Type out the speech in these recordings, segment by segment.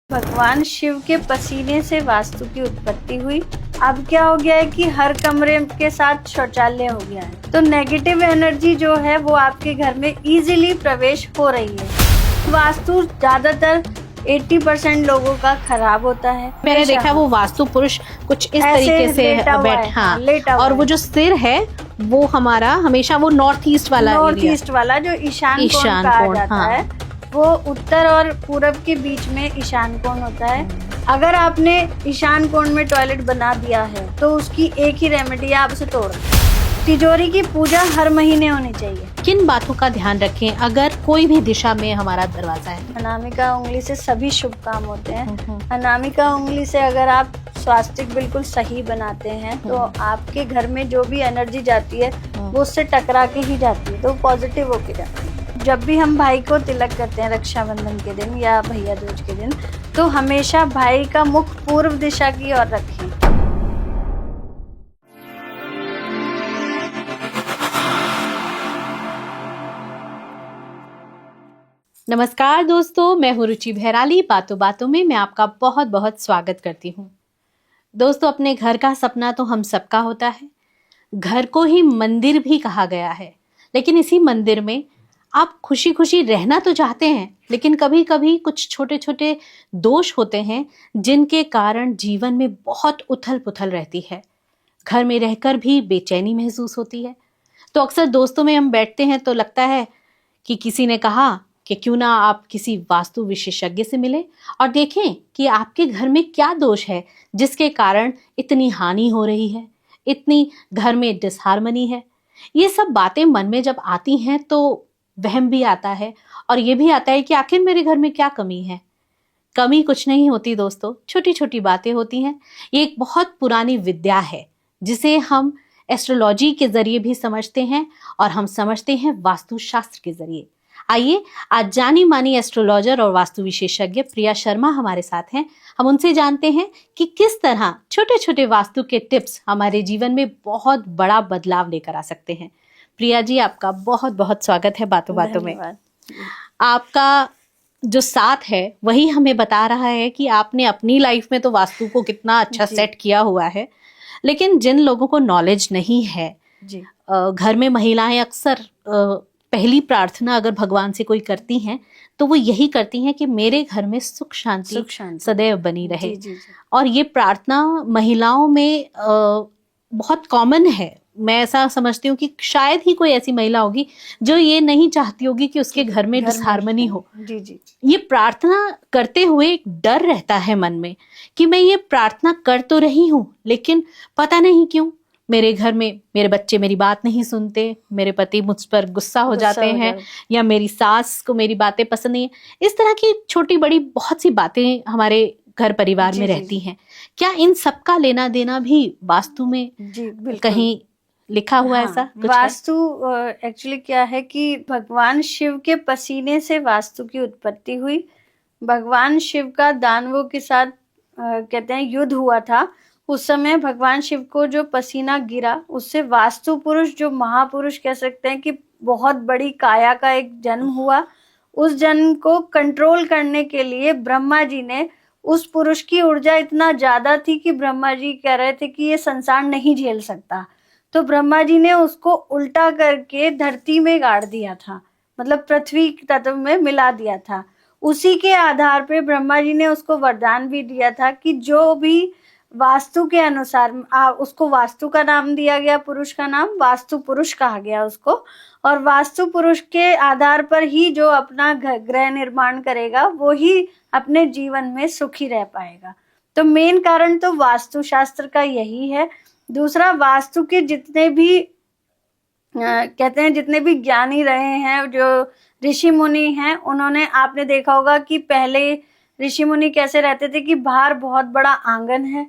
भगवान शिव के पसीने से वास्तु की उत्पत्ति हुई। अब क्या हो गया है कि हर कमरे के साथ शौचालय हो गया है, तो नेगेटिव एनर्जी जो है वो आपके घर में इजीली प्रवेश हो रही है। वास्तु ज्यादातर 80% लोगों का खराब होता है। मैंने देखा वो वास्तु पुरुष कुछ इस तरीके से लेटा और वो जो सिर है वो हमारा हमेशा वो नॉर्थ ईस्ट वाला जो ईशान कोण कहा जाता है, वो उत्तर और पूरब के बीच में ईशान कोण होता है। अगर आपने ईशान कोण में टॉयलेट बना दिया है तो उसकी एक ही रेमेडी है, आप उसे तोड़। तिजोरी की पूजा हर महीने होनी चाहिए। किन बातों का ध्यान रखें अगर कोई भी दिशा में हमारा दरवाजा है? अनामिका उंगली से सभी शुभ काम होते हैं। अनामिका उंगली से अगर आप स्वास्तिक बिल्कुल सही बनाते हैं तो आपके घर में जो भी एनर्जी जाती है वो उससे टकरा के ही जाती है, तो पॉजिटिव होके जाती है। जब भी हम भाई को तिलक करते हैं रक्षाबंधन के दिन या भैया दूज के दिन, तो हमेशा भाई का मुख पूर्व दिशा की ओर रखें। नमस्कार दोस्तों, मैं हूँ रुचि भैराली। बातों बातों में मैं आपका बहुत बहुत स्वागत करती हूँ। दोस्तों, अपने घर का सपना तो हम सबका होता है। घर को ही मंदिर भी कहा गया है, लेकिन इसी मंदिर में आप खुशी खुशी रहना तो चाहते हैं, लेकिन कभी कभी कुछ छोटे छोटे दोष होते हैं जिनके कारण जीवन में बहुत उथल पुथल रहती है। घर में रहकर भी बेचैनी महसूस होती है। तो अक्सर दोस्तों में हम बैठते हैं तो लगता है कि किसी ने कहा कि क्यों ना आप किसी वास्तु विशेषज्ञ से मिलें और देखें कि आपके घर में क्या दोष है जिसके कारण इतनी हानि हो रही है, इतनी घर में डिसहार्मनी है। ये सब बातें मन में जब आती हैं तो वहम भी आता है और ये भी आता है कि आखिर मेरे घर में क्या कमी है। कमी कुछ नहीं होती दोस्तों, छोटी छोटी बातें होती हैं। ये एक बहुत पुरानी विद्या है जिसे हम एस्ट्रोलॉजी के जरिए भी समझते हैं और हम समझते हैं वास्तुशास्त्र के जरिए। आइए, आज जानी मानी एस्ट्रोलॉजर और वास्तु विशेषज्ञ प्रिया शर्मा हमारे साथ हैं। हम उनसे जानते हैं कि किस तरह छोटे छोटे वास्तु के टिप्स हमारे जीवन में बहुत बड़ा बदलाव लेकर आ सकते हैं। प्रिया जी, आपका बहुत बहुत स्वागत है बातों बातों में। आपका जो साथ है वही हमें बता रहा है कि आपने अपनी लाइफ में तो वास्तु को कितना अच्छा सेट किया हुआ है, लेकिन जिन लोगों को नॉलेज नहीं है, घर में महिलाएं अक्सर पहली प्रार्थना अगर भगवान से कोई करती हैं तो वो यही करती हैं कि मेरे घर में सुख शांति सदैव बनी रहे। और ये प्रार्थना महिलाओं में बहुत कॉमन है। मैं ऐसा समझती हूँ कि शायद ही कोई ऐसी महिला होगी जो ये नहीं चाहती होगी कि उसके घर में डिसहार्मनी हो। ये प्रार्थना करते हुए एक डर रहता है मन में कि मैं ये प्रार्थना कर तो रही हूँ, लेकिन पता नहीं क्यों मेरे घर में मेरे बच्चे मेरी बात नहीं सुनते, मेरे पति मुझ पर गुस्सा हो जाते हैं, या मेरी सास को मेरी बातें पसंद नहीं है। इस तरह की छोटी बड़ी बहुत सी बातें हमारे घर परिवार में रहती हैं। क्या इन सबका लेना देना भी वास्तु में कहीं लिखा हुआ ऐसा कुछ वास्तु एक्चुअली क्या है कि भगवान शिव के पसीने से वास्तु की उत्पत्ति हुई। भगवान शिव का दानवों के साथ कहते हैं युद्ध हुआ था। उस समय भगवान शिव को जो पसीना गिरा उससे वास्तु पुरुष, जो महापुरुष कह सकते हैं कि बहुत बड़ी काया का एक जन्म हुआ। उस जन्म को कंट्रोल करने के लिए ब्रह्मा जी ने, उस पुरुष की ऊर्जा इतना ज्यादा थी कि ब्रह्मा जी कह रहे थे कि ये संसार नहीं झेल सकता, तो ब्रह्मा जी ने उसको उल्टा करके धरती में गाड़ दिया था, मतलब पृथ्वी तत्व में मिला दिया था। उसी के आधार पे ब्रह्मा जी ने उसको वरदान भी दिया था कि जो भी वास्तु के अनुसार, उसको वास्तु का नाम दिया गया, पुरुष का नाम वास्तु पुरुष कहा गया उसको। और वास्तु पुरुष के आधार पर ही जो अपना गृह निर्माण करेगा वो ही अपने जीवन में सुखी रह पाएगा। तो मेन कारण तो वास्तु शास्त्र का यही है। दूसरा, वास्तु के जितने भी कहते हैं जितने भी ज्ञानी रहे हैं, जो ऋषि मुनि हैं, उन्होंने, आपने देखा होगा कि पहले ऋषि मुनि कैसे रहते थे कि बाहर बहुत बड़ा आंगन है,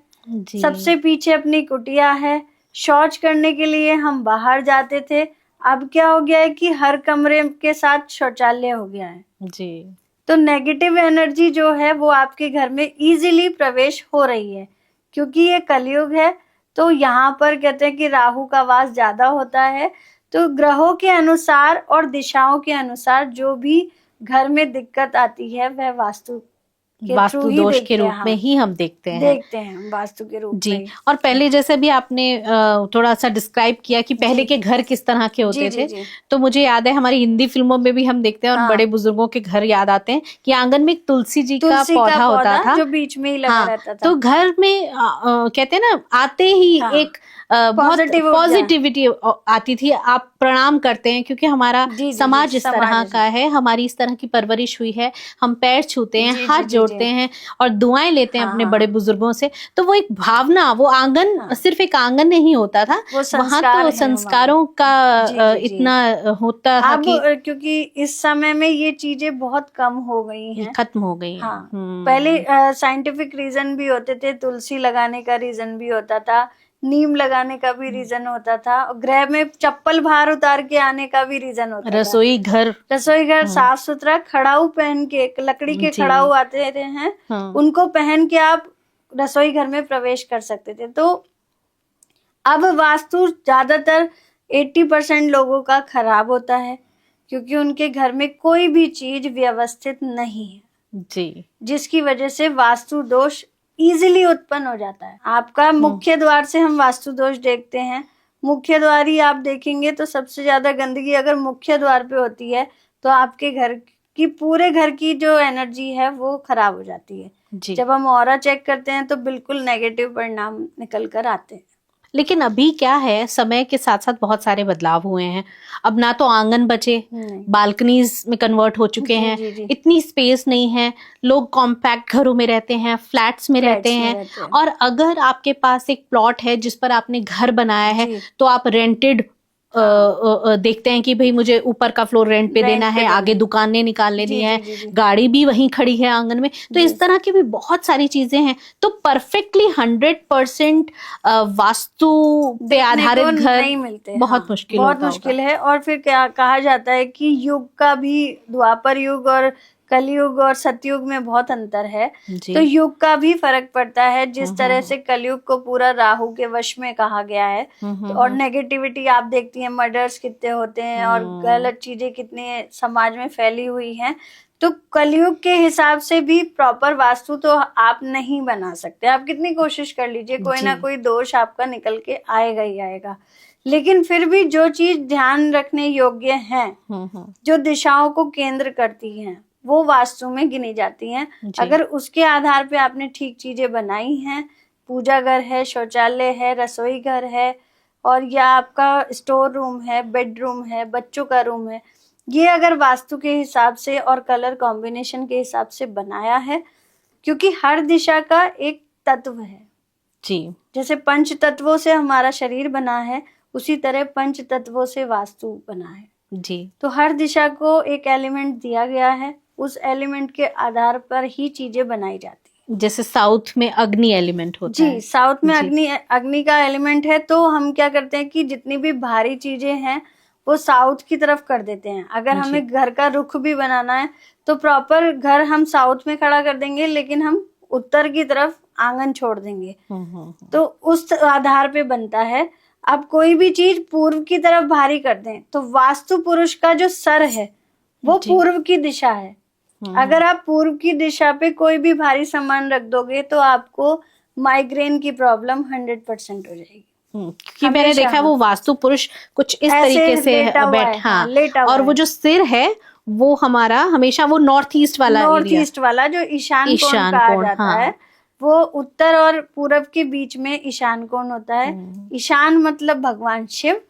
सबसे पीछे अपनी कुटिया है, शौच करने के लिए हम बाहर जाते थे। अब क्या हो गया है कि हर कमरे के साथ शौचालय हो गया है जी। तो नेगेटिव एनर्जी जो है वो आपके घर में इजीली प्रवेश हो रही है, क्योंकि ये कलयुग है। तो यहाँ पर कहते हैं कि राहु का वास ज्यादा होता है। तो ग्रहों के अनुसार और दिशाओं के अनुसार जो भी घर में दिक्कत आती है वह वास्तु के वास्तु थ्रू ही दोष देखते के हैं, रूप हाँ, में ही हम देखते हैं। देखते हैं हम वास्तु के रूप जी। में ही। और पहले जैसे भी आपने थोड़ा सा डिस्क्राइब किया कि पहले जी। के घर किस तरह के जी होते जी थे, जी तो मुझे याद है हमारी हिंदी फिल्मों में भी हम देखते हैं और हाँ, बड़े बुजुर्गों के घर याद आते हैं कि आंगन में एक तुलसी जी का तुलसी का पौधा होता पौधा था। जो बीच में ही लगा हाँ, रहता तो था। घर में कहते हैं ना, आते ही हाँ, एक बहुत पॉजिटिव ऊर्जा। पॉजिटिविटी आती थी। आप प्रणाम करते हैं क्योंकि हमारा जी जी जी समाज इस तरह समाज का है, हमारी इस तरह की परवरिश हुई है। हम पैर छूते हैं, जी हाथ जी जी जोड़ते जी हैं और दुआएं लेते हैं हाँ अपने हाँ बड़े बुजुर्गों से। तो वो एक भावना, वो आंगन हाँ, सिर्फ एक आंगन नहीं होता था, वो वहां संस्कार तो है हमारे। संस्कारों का जी जी जी इतना होता था अब कि क्योंकि इस समय में ये चीजें बहुत कम हो गई ये हैं। खत्म हो गई है। हाँ, पहले हम्म। साइंटिफिक रीजन भी होते थे, तुलसी लगाने का रीजन भी होता था, नीम लगाने का भी रीजन होता था, और गृह में चप्पल बाहर उतार के आने का भी रीजन होता था। रसोई घर रसोई घर साफ सुथरा, खड़ाऊ पहन के, लकड़ी के जी। खड़ाऊ आते हैं, हाँ। उनको पहन के आप रसोई घर में प्रवेश कर सकते थे। तो अब वास्तु ज्यादातर 80% लोगों का खराब होता है क्योंकि उनके घर में कोई भी चीज व्यवस्थित नहीं है, जी। जिसकी वजह से वास्तु दोष इजीली उत्पन्न हो जाता है। आपका मुख्य द्वार से हम वास्तु दोष देखते हैं। मुख्य द्वार ही आप देखेंगे तो सबसे ज्यादा गंदगी अगर मुख्य द्वार पे होती है तो आपके घर की, पूरे घर की जो एनर्जी है वो खराब हो जाती है। जी। जब हम ऑरा चेक करते हैं तो बिल्कुल नेगेटिव परिणाम निकल कर आते हैं। लेकिन अभी क्या है, समय के साथ साथ बहुत सारे बदलाव हुए हैं। अब ना तो आंगन बचे, नहीं। बालकनीज में कन्वर्ट हो चुके जी हैं। जी जी इतनी स्पेस नहीं है, लोग कॉम्पैक्ट घरों में रहते हैं, फ्लैट्स में रहते फ्लैट्स में हैं। रहते हैं। और अगर आपके पास एक प्लॉट है जिस पर आपने घर बनाया है, जी तो आप रेंटेड देखते हैं कि भाई मुझे ऊपर का फ्लोर रेंट पे रेंट देना पे है, देना आगे है। दुकानें निकाल लेनी जी है, जी जी जी गाड़ी भी वहीं खड़ी है आंगन में। तो जी इस तरह की भी बहुत सारी चीजें हैं। तो परफेक्टली 100% वास्तु पे देखने आधारित को घर नहीं मिलते। बहुत हाँ, मुश्किल बहुत होता होगा। मुश्किल है। और फिर क्या कहा जाता है कि युग का भी, द्वापर युग और कलयुग और सतयुग में बहुत अंतर है। जी। तो युग का भी फर्क पड़ता है। जिस तरह हम्म। से कलयुग को पूरा राहु के वश में कहा गया है, और नेगेटिविटी आप देखती हैं, मर्डर्स कितने होते हैं और गलत चीजें कितनी समाज में फैली हुई हैं। तो कलयुग के हिसाब से भी प्रॉपर वास्तु तो आप नहीं बना सकते। आप कितनी कोशिश कर लीजिए, कोई ना जी। कोई दोष आपका निकल के आएगा ही आएगा। लेकिन फिर भी जो चीज ध्यान रखने योग्य है, जो दिशाओं को केंद्र करती हैं, वो वास्तु में गिनी जाती हैं। जी। अगर उसके आधार पे आपने ठीक चीजें बनाई हैं, पूजा घर है, शौचालय है, रसोई घर है, और या आपका स्टोर रूम है, बेडरूम है, बच्चों का रूम है, ये अगर वास्तु के हिसाब से और कलर कॉम्बिनेशन के हिसाब से बनाया है, क्योंकि हर दिशा का एक तत्व है। जी। जैसे पंच तत्वों से हमारा शरीर बना है, उसी तरह पंच तत्वों से वास्तु बना है। जी। तो हर दिशा को एक एलिमेंट दिया गया है, उस एलिमेंट के आधार पर ही चीजें बनाई जाती है। जैसे साउथ में अग्नि एलिमेंट होता है। जी, साउथ में जी। अग्नि का एलिमेंट है। तो हम क्या करते हैं कि जितनी भी भारी चीजें हैं वो साउथ की तरफ कर देते हैं। अगर जी। हमें घर का रुख भी बनाना है तो प्रॉपर घर हम साउथ में खड़ा कर देंगे, लेकिन हम उत्तर की तरफ आंगन छोड़ देंगे। तो उस आधार पे बनता है। अब कोई भी चीज पूर्व की तरफ भारी कर दें तो वास्तु पुरुष का जो सर है वो जी। पूर्व की दिशा है। अगर आप पूर्व की दिशा पे कोई भी भारी सामान रख दोगे तो आपको माइग्रेन की प्रॉब्लम 100% हो जाएगी। क्योंकि मैंने देखा है वो वास्तु पुरुष कुछ इस ऐसे तरीके से लेटा हुआ है, हाँ, लेटा हुआ और वो है। जो सिर है वो हमारा हमेशा वो नॉर्थ ईस्ट वाला नॉर्थ एरिया, ईस्ट वाला जो ईशान कोण ईशान कहा कोण, जाता हाँ। है, वो उत्तर और पूरब के बीच में ईशान कोण होता है। ईशान मतलब भगवान शिव।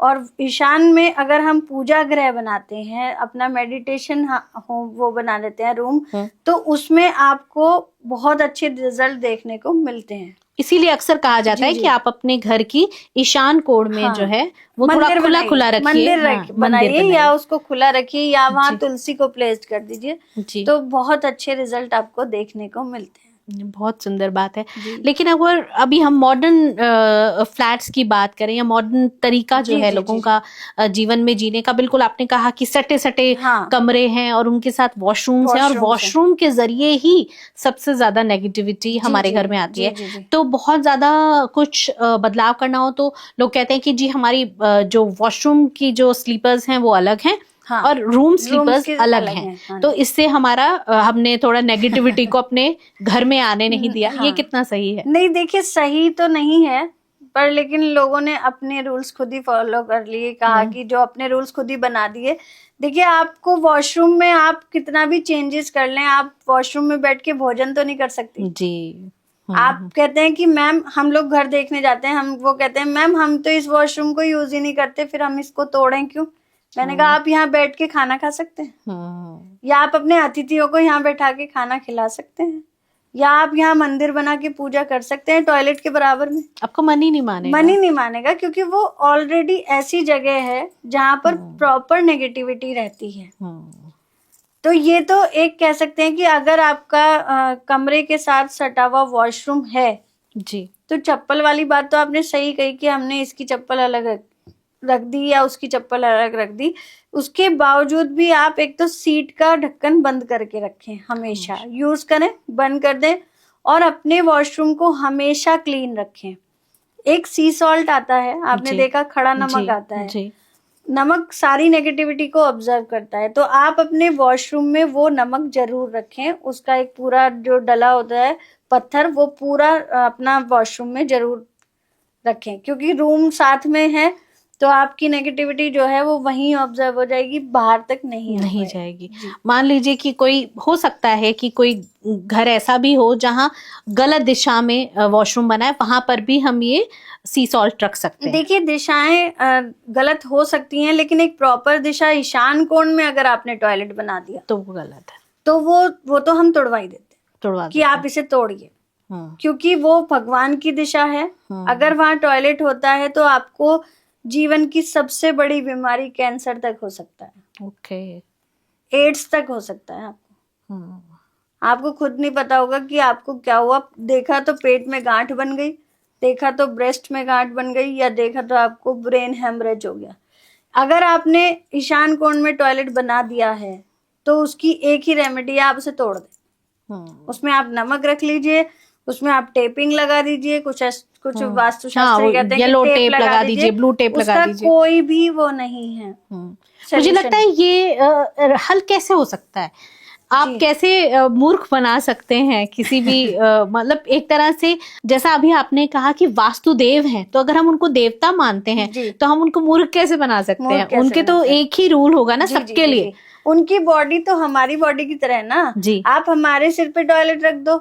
और ईशान में अगर हम पूजा गृह बनाते हैं, अपना मेडिटेशन होम वो बना लेते हैं रूम, तो उसमें आपको बहुत अच्छे रिजल्ट देखने को मिलते हैं। इसीलिए अक्सर कहा जाता है जी। कि आप अपने घर की ईशान कोण में जो है वो थोड़ा खुला खुला रखिए, मंदिर बनाइए या उसको खुला रखिए या वहां तुलसी को प्लेस कर दीजिए, तो बहुत अच्छे रिजल्ट आपको देखने को मिलते हैं। बहुत सुंदर बात है। लेकिन अगर अभी हम मॉडर्न फ्लैट्स की बात करें या मॉडर्न तरीका जो है लोगों का जीवन में जीने का, बिल्कुल आपने कहा कि सटे सटे कमरे हैं और उनके साथ वॉशरूम्स हैं, और वॉशरूम के जरिए ही सबसे ज्यादा नेगेटिविटी हमारे घर में आती है। तो बहुत ज्यादा कुछ बदलाव करना हो तो लोग कहते हैं कि जी हमारी जो वॉशरूम की जो स्लीपर्स हैं वो अलग हैं हाँ, और रूम स्लीपर्स के अलग अलग हैं। हैं, हाँ तो इससे हमारा हमने थोड़ा नेगेटिविटी को अपने घर में आने नहीं दिया। हाँ। ये कितना सही है? नहीं देखिए, सही तो नहीं है, पर लेकिन लोगों ने अपने रूल्स खुद ही फॉलो कर लिए, कहा कि जो अपने रूल्स खुद ही बना दिए। देखिए, आपको वॉशरूम में आप कितना भी चेंजेस कर लें, आप वॉशरूम में बैठ के भोजन तो नहीं कर सकती जी। आप कहते हैं कि मैम, हम लोग घर देखने जाते हैं, वो कहते हैं मैम हम तो इस वॉशरूम को यूज ही नहीं करते, फिर हम इसको तोड़ें क्यों? मैंने कहा आप यहाँ बैठ के खाना खा सकते हैं, या आप अपने अतिथियों को यहाँ बैठा के खाना खिला सकते हैं, या आप यहाँ मंदिर बना के पूजा कर सकते हैं टॉयलेट के बराबर में। आपको मन ही नहीं मानेगा। मन ही नहीं मानेगा, क्योंकि वो ऑलरेडी ऐसी जगह है जहाँ पर प्रॉपर नेगेटिविटी रहती है। तो ये तो एक कह सकते हैं कि अगर आपका कमरे के साथ सटा हुआ वॉशरूम है जी, तो चप्पल वाली बात तो आपने सही कही कि हमने इसकी चप्पल अलग रख दी या उसकी चप्पल अलग रख दी। उसके बावजूद भी आप एक तो सीट का ढक्कन बंद करके रखें, हमेशा यूज करें, बंद कर दें, और अपने वॉशरूम को हमेशा क्लीन रखें। एक सी सॉल्ट आता है, आपने देखा, खड़ा नमक आता है। जी। नमक सारी नेगेटिविटी को ऑब्जर्व करता है, तो आप अपने वॉशरूम में वो नमक जरूर रखें। उसका एक पूरा जो डला होता है पत्थर, वो पूरा अपना वॉशरूम में जरूर रखें, क्योंकि रूम साथ में है तो आपकी नेगेटिविटी जो है वो वहीं ऑब्जर्व हो जाएगी, बाहर तक नहीं जाएगी। मान लीजिए कि कोई हो सकता है कि कोई घर ऐसा भी हो जहां गलत दिशा में वॉशरूम बना है, वहां पर भी हम ये सी सॉल्ट रख सकते हैं। देखिए, दिशाएं गलत हो सकती हैं, लेकिन एक प्रॉपर दिशा ईशान कोण में अगर आपने टॉयलेट बना दिया तो वो गलत है, तो वो तो हम तोड़वा ही देते तोड़वा कि आप इसे तोड़िए, क्योंकि वो भगवान की दिशा है। अगर वहां टॉयलेट होता है तो आपको जीवन की सबसे बड़ी बीमारी कैंसर तक हो सकता है, ओके, एड्स तक हो सकता है आपको खुद नहीं पता होगा कि आपको क्या हुआ। देखा तो पेट में गांठ बन गई, देखा तो ब्रेस्ट में गांठ बन गई, या देखा तो आपको ब्रेन हेमरेज हो गया। अगर आपने ईशान कोण में टॉयलेट बना दिया है तो उसकी एक ही रेमेडी है, आप उसे तोड़ दें। उसमें आप नमक रख लीजिए, उसमें आप टेपिंग लगा दीजिए, कुछ वास्तुशास्त्री कहते हैं येलो टेप लगा दीजिए, ब्लू टेप लगा दीजिए, कोई भी वो नहीं है। मुझे लगता है ये हल कैसे हो सकता है? आप कैसे मूर्ख बना सकते हैं किसी भी मतलब एक तरह से, जैसा अभी आपने कहा कि वास्तुदेव हैं, तो अगर हम उनको देवता मानते हैं तो हम उनको मूर्ख कैसे बना सकते हैं? उनके तो एक ही रूल होगा ना सबके लिए। उनकी बॉडी तो हमारी बॉडी की तरह है ना जी। आप हमारे सिर पे टॉयलेट रख दो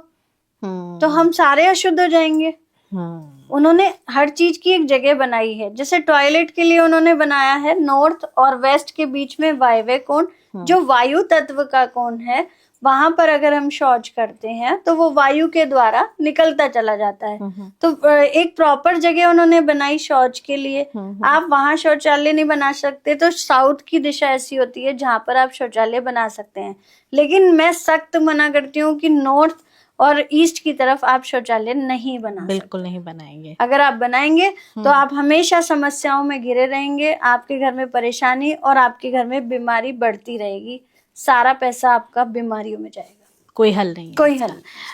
तो हम सारे अशुद्ध हो जाएंगे। उन्होंने हर चीज की एक जगह बनाई है। जैसे टॉयलेट के लिए उन्होंने बनाया है नॉर्थ और वेस्ट के बीच में वायव्य कोण, जो वायु तत्व का कोण है, वहां पर अगर हम शौच करते हैं तो वो वायु के द्वारा निकलता चला जाता है। तो एक प्रॉपर जगह उन्होंने बनाई शौच के लिए। आप वहां शौचालय नहीं बना सकते तो साउथ की दिशा ऐसी होती है जहां पर आप शौचालय बना सकते हैं, लेकिन मैं सख्त मना करती हूँ कि नॉर्थ और ईस्ट की तरफ आप शौचालय नहीं बना सकते। बिल्कुल नहीं बनाएंगे। अगर आप बनाएंगे तो आप हमेशा समस्याओं में घिरे रहेंगे, आपके घर में परेशानी और आपके घर में बीमारी बढ़ती रहेगी। सारा पैसा आपका बीमारियों में जाएगा, कोई हल नहीं है। कोई हल।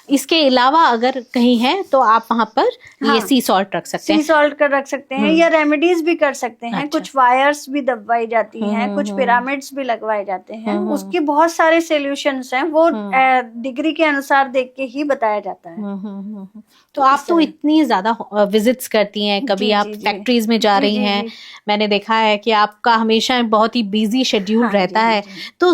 इसके अलावा अगर कहीं है तो आप वहां पर ये सी सॉल्ट रख सकते हैं, सी सॉल्ट कर रख सकते हैं, या रेमेडीज भी कर सकते हैं। कुछ वायर्स भी दबवाई जाती हैं, कुछ पिरामिड्स भी लगवाए जाते हैं। उसके बहुत सारे सॉल्यूशंस हैं, वो डिग्री के अनुसार देख के ही बताया जाता है। तो आप तो इतनी ज्यादा विजिट्स करती हैं, कभी आप फैक्ट्रीज में जा रही हैं, मैंने देखा है कि आपका हमेशा बहुत ही बिजी शेड्यूल रहता है। तो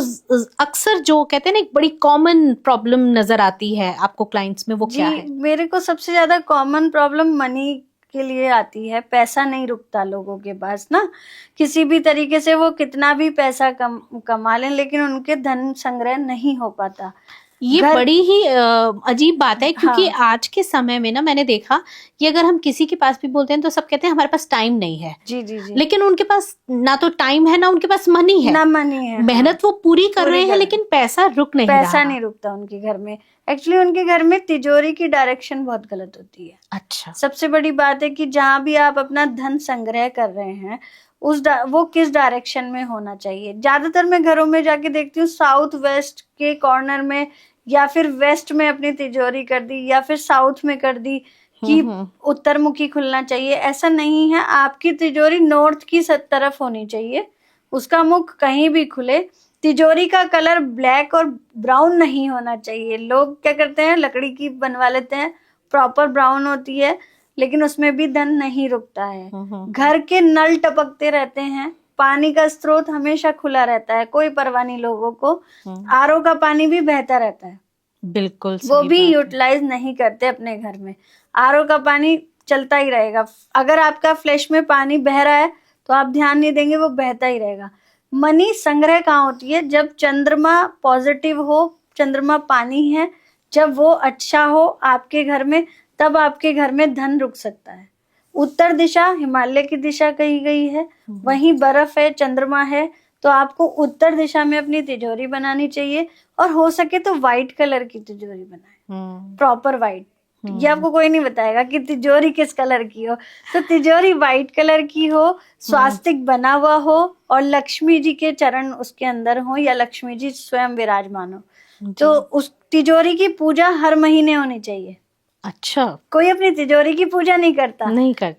अक्सर जो कहते हैं ना एक बड़ी कॉमन प्रॉब्लम नजर आती है आपको क्लाइंट्स में, वो क्या है? मेरे को सबसे ज्यादा कॉमन प्रॉब्लम मनी के लिए आती है। पैसा नहीं रुकता लोगों के पास ना, किसी भी तरीके से वो कितना भी पैसा कमा लें, लेकिन उनके धन संग्रह नहीं हो पाता। ये बड़ी ही अजीब बात है, क्योंकि आज के समय में ना मैंने देखा कि अगर हम किसी के पास भी बोलते हैं तो सब कहते हैं हमारे पास टाइम नहीं है। जी जी जी। लेकिन उनके पास ना तो टाइम है ना उनके पास मनी है, ना मनी है। मेहनत वो पूरी कर रहे हैं लेकिन पैसा रुक नहीं रहा। पैसा नहीं रुकता उनके घर में। एक्चुअली उनके घर में तिजोरी की डायरेक्शन बहुत गलत होती है। अच्छा। सबसे बड़ी बात है कि जहाँ भी आप अपना धन संग्रह कर रहे हैं वो किस डायरेक्शन में होना चाहिए। ज्यादातर मैं घरों में जाके देखती हूँ साउथ वेस्ट के कॉर्नर में या फिर वेस्ट में अपनी तिजोरी कर दी, या फिर साउथ में कर दी कि उत्तरमुखी खुलना चाहिए। ऐसा नहीं है, आपकी तिजोरी नॉर्थ की तरफ होनी चाहिए, उसका मुख कहीं भी खुले। तिजोरी का कलर ब्लैक और ब्राउन नहीं होना चाहिए। लोग क्या करते हैं, लकड़ी की बनवा लेते हैं, प्रॉपर ब्राउन होती है, लेकिन उसमें भी धन नहीं रुकता है। घर के नल टपकते रहते हैं, पानी का स्रोत हमेशा खुला रहता है, कोई परवाह नहीं लोगों को। आरओ का पानी भी बहता रहता है, बिल्कुल वो भी यूटिलाइज नहीं करते अपने घर में। आरओ का पानी चलता ही रहेगा। अगर आपका फ्लैश में पानी बह रहा है तो आप ध्यान नहीं देंगे, वो बहता ही रहेगा। मनी संग्रह कहाँ होती है? जब चंद्रमा पॉजिटिव हो, चंद्रमा पानी है, जब वो अच्छा हो आपके घर में, तब आपके घर में धन रुक सकता है। उत्तर दिशा हिमालय की दिशा कही गई है, वहीं बर्फ है, चंद्रमा है, तो आपको उत्तर दिशा में अपनी तिजोरी बनानी चाहिए। और हो सके तो व्हाइट कलर की तिजोरी बनाए, प्रॉपर व्हाइट। ये आपको कोई नहीं बताएगा कि तिजोरी किस कलर की हो, तो तिजोरी व्हाइट कलर की हो, स्वास्तिक बना हुआ हो, और लक्ष्मी जी के चरण उसके अंदर हो, या लक्ष्मी जी स्वयं विराजमान हो। तो उस तिजोरी की पूजा हर महीने होनी चाहिए। अच्छा, कोई अपनी तिजोरी की पूजा नहीं करता,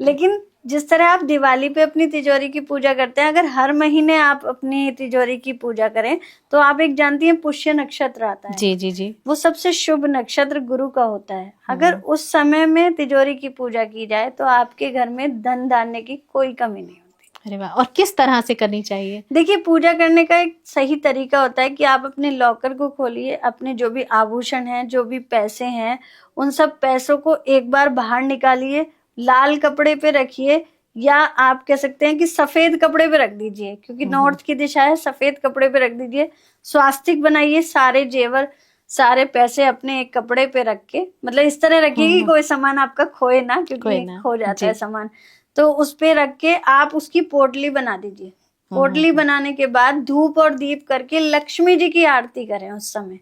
लेकिन जिस तरह आप दिवाली पे अपनी तिजोरी की पूजा करते हैं, अगर हर महीने आप अपनी तिजोरी की पूजा करें, तो आप एक जानती हैं पुष्य नक्षत्र आता है, जी जी जी, वो सबसे शुभ नक्षत्र गुरु का होता है। अगर उस समय में तिजोरी की पूजा की जाए तो आपके घर में धन धान्य की कोई कमी नहीं होती। अरे वाह, और किस तरह से करनी चाहिए? देखिए, पूजा करने का एक सही तरीका होता है कि आप अपने लॉकर को खोलिए, अपने जो भी आभूषण हैं, जो भी पैसे हैं, उन सब पैसों को एक बार बाहर निकालिए, लाल कपड़े पे रखिए, या आप कह सकते हैं कि सफेद कपड़े पे रख दीजिए, क्योंकि नॉर्थ की दिशा है, सफेद कपड़े पे रख दीजिए। स्वास्तिक बनाइए, सारे जेवर, सारे पैसे अपने एक कपड़े पे रख के, मतलब इस तरह रखिए कि कोई सामान आपका खोए ना, क्योंकि खो जाता है सामान। तो उस पे रख के आप उसकी पोटली बना दीजिए। पोटली बनाने के बाद धूप और दीप करके लक्ष्मी जी की आरती करें उस समय,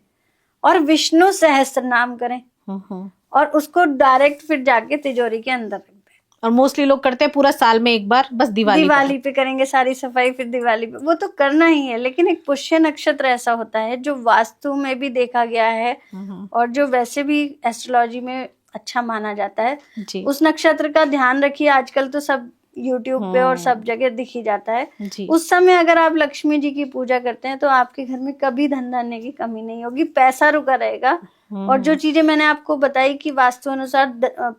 और विष्णु सहस्त्र नाम करें, और उसको डायरेक्ट फिर जाके तिजोरी के अंदर रख दें। और मोस्टली लोग करते हैं पूरा साल में एक बार, बस दिवाली पे करेंगे सारी सफाई, फिर दिवाली पे, वो तो करना ही है। लेकिन एक पुष्य नक्षत्र ऐसा होता है जो वास्तु में भी देखा गया है, और जो वैसे भी एस्ट्रोलॉजी में अच्छा माना जाता है, उस नक्षत्र का ध्यान रखिए। आजकल तो सब यूट्यूब पे और सब जगह दिख ही जाता है। उस समय अगर आप लक्ष्मी जी की पूजा करते हैं तो आपके घर में कभी धन धान्य की कमी नहीं होगी, पैसा रुका रहेगा। और जो चीजें मैंने आपको बताई कि वास्तु अनुसार